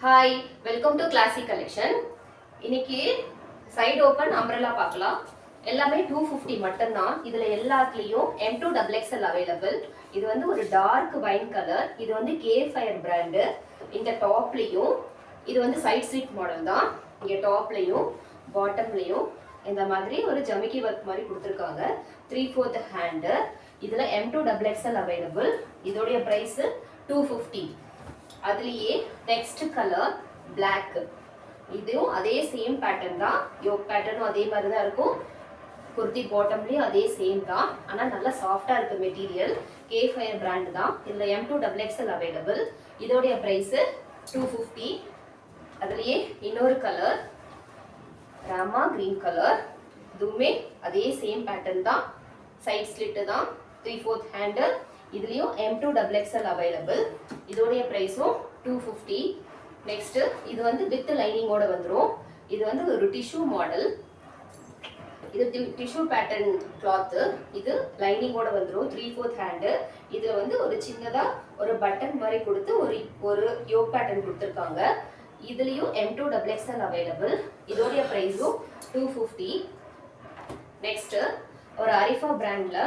Hi, welcome to Classic Collection. இன்னைக்கு side open umbrella பார்க்கலாம். எல்லாமே 250 மட்டும் தான். இதுல எல்லாத்துலயும் M2 XXL அவேலபிள். இது வந்து ஒரு டார்க் வைன் கலர். இது வந்து K-Fire பிராண்ட். இந்த டாப்லயும் இது வந்து சைடு ஸ்லிட் மாடல் தான். இங்க டாப்லயும் பாட்டம்லயும் இந்த மாதிரி ஒரு ஜமிக்கி வர்க் மாதிரி கொடுத்திருக்காங்க. 3/4 ஹேண்ட். இதுல M2 XXL அவேலபிள். இதோட பிரைஸ் 250. அதுலயே நெக்ஸ்ட் கலர் Black. இதுவும் அதே சேம் பேட்டர்ன் தான். யோக் பேட்டர்னும் அதே மாதிரி தான் இருக்கும். குர்த்தி பாட்டம்லயும் அதே சேம் தான். ஆனா நல்லா சாஃப்டா இருக்கு மெட்டீரியல். K-Fire பிராண்ட் தான். இதுல M2 XXL அவேலபிள். இதோட பிரைஸ் 250. அதுலயே இன்னொரு கலர் ராமா கிரீன் கலர். இதுவுமே அதே சேம் பேட்டர்ன் தான். சைட் ஸ்லிட் தான். 3/4 ஹேண்டல். இதுலயும் M2 XXL அவைலபிள். இதோடைய பிரைஸும் 250. நெக்ஸ்ட் இது வந்து வித் லைனிங்கோட வந்துரும். இது வந்து ஒரு டிஷ்யூ மாடல். இது டிஷ்யூ பேட்டர்ன் கிளாத். இது லைனிங்கோட வந்துரும். 3/4 ஹேண்ட். இதுல வந்து ஒரு சின்னதா ஒரு பட்டன் மாதிரி கொடுத்து ஒரு யோக் பேட்டர்ன் கொடுத்திருக்காங்க. இதுலயும் M2 XXL அவைலபிள். இதோடைய பிரைஸும் 250. நெக்ஸ்ட் ஒரு அரிஃபா பிராண்ட்ல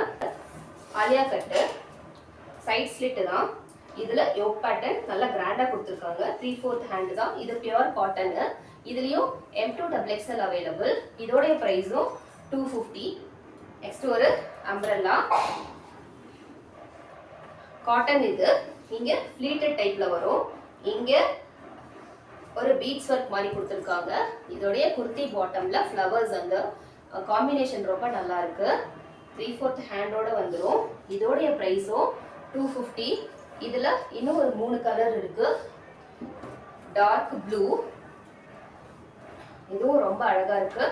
ஆலியா கட் சைட் ஸ்லிட் தான். இதுல யோக் பேட்டர்ன் நல்ல கிராண்டா கொடுத்திருக்காங்க. 3/4 ஹேண்ட் தான். இது பியூர் காட்டன். இதுலயும் M2 XXL அவைலபிள். இதோட பிரைஸும் 250. நெக்ஸ்ட் ஒரு அம்ப்ரெல்லா காட்டன். இது இங்க ஃப்ளீட்டட் டைப்ல வரும். இங்க ஒரு பீட்ஸ் ஒர்க் மாதிரி கொடுத்திருக்காங்க. இதோடைய குர்த்தி பாட்டம்ல ஃப்ளவர்ஸ் அந்த காம்பினேஷன் ரொம்ப நல்லா இருக்கு. 3/4 ஹேண்டோட வந்துரும். இதோடைய பிரைஸும் 250. இதுல இன்னும் ஒரு 3 கலர் இருக்கு. Dark blue. இதுவும் ரொம்ப அழகா இருக்கு.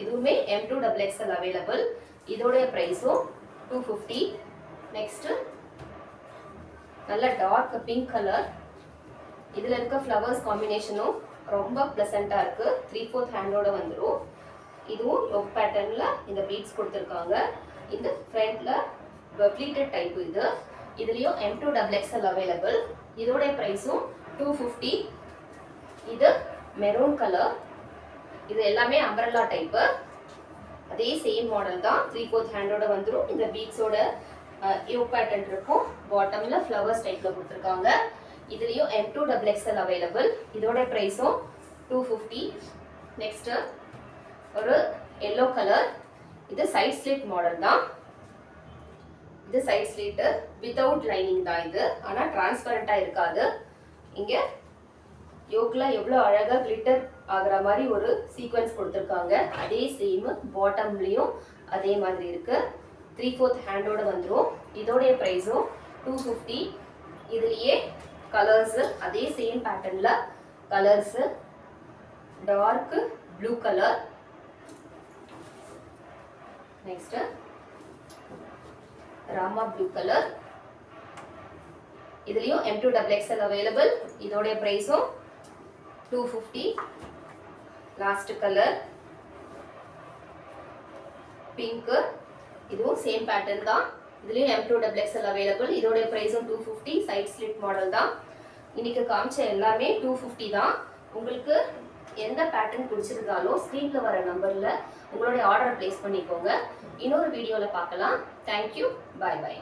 இதுவுமே M2 XXL அவைலபிள். இதோட பிரைஸும் 250. நெக்ஸ்ட் நல்ல டார்க் பிங்க் கலர். இதுல இருக்க ஃப்ளவர்ஸ் காம்பினேஷனும் ரொம்ப பிளசண்டா இருக்கு. 3/4 ஹேண்டோட வந்துரும். இதுவும் யோக் பேட்டர்ன்ல இந்த பீட்ஸ் கொடுத்திருக்காங்க. இந்த ஃப்ரண்ட்ல ஃப்ளீட்டட் டைப். இது இதுலயும் M2 XXL அவைலபிள். இதோட பிரைஸும் 250. இது மெரூன் கலர். இது எல்லாமே அம்ப்ரெல்லா டைப். அதே சேம் மாடல் தான். 3/4 ஹேண்டோட வந்துரும். இந்த பீட்ஸோட யோக் பேட்டர்ன் இருக்கும். பாட்டம்ல ஃப்ளவர்ஸ் டைப்ல கொடுத்திருக்காங்க. இதுலயும் M2 XXL அவைலபிள். இதோட பிரைஸும் 250. நெக்ஸ்ட் ஒரு yellow கலர். இது சைட் ஸ்லிட் மாடல் தான். இது சைட் ஸ்லிட் வித்தவுட் லைனிங் தான் இது. ஆனா டிரான்ஸ்பரண்டா இருக்காது. இங்க யோக்ல எவ்வளவு அழகா கிளிட்டர் ஆகுற மாதிரி ஒரு சீக்வென்ஸ் கொடுத்திருக்காங்க. அதே சேம் பாட்டம்லயும் அதே மாதிரி இருக்கு. 3/4 ஹேண்டோட வந்துரும். இதோட பிரைஸும் 250. இதுலயே கலர்ஸ் அதே சேம் பேட்டர்ன்ல colours dark blue colour. Next ராமா ப்ளூ கலர். இதுலயும் M2 XXL அவைலபிள். இதோட பிரைஸும் 250. Last colour pink. இதுவும் சேம் பேட்டர்ன் தான். இதுலயும் M2 XXL அவைலபிள். இதோட பிரைஸும் 250. சைட் ஸ்லிட் மாடல் தான். இன்னைக்கு காமிச்ச எல்லாமே 250 தான். உங்களுக்கு எந்த பேட்டர்ன் பிடிச்சிருந்தாலும் ஸ்க்ரீன்ல வர நம்பர்ல உங்களுடைய ஆர்டர் பிளேஸ் பண்ணிக்கோங்க. இன்னொரு வீடியோல பார்க்கலாம். தேங்க்யூ. பாய் பாய்.